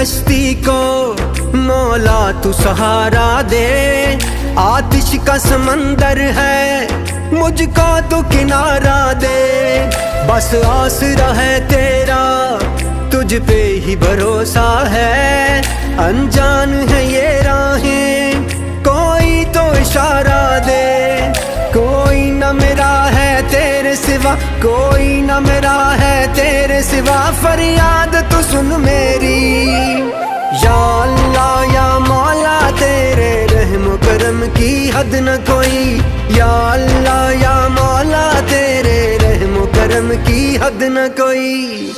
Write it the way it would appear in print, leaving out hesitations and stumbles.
कश्ती को मौला तू सहारा दे। आतिश का समंदर है, मुझको तू किनारा दे। बस आसरा है तेरा, तुझ पे ही भरोसा है। अनजान है ये राहें, कोई तो इशारा दे। कोई न मेरा है तेरे सिवा, कोई न मेरा है तेरे सिवा। फरियाद तू सुन मेरी, या अल्लाह या मौला तेरे रहम करम की हद न कोई। या अल्लाह या मौला तेरे रहम करम की हद न कोई।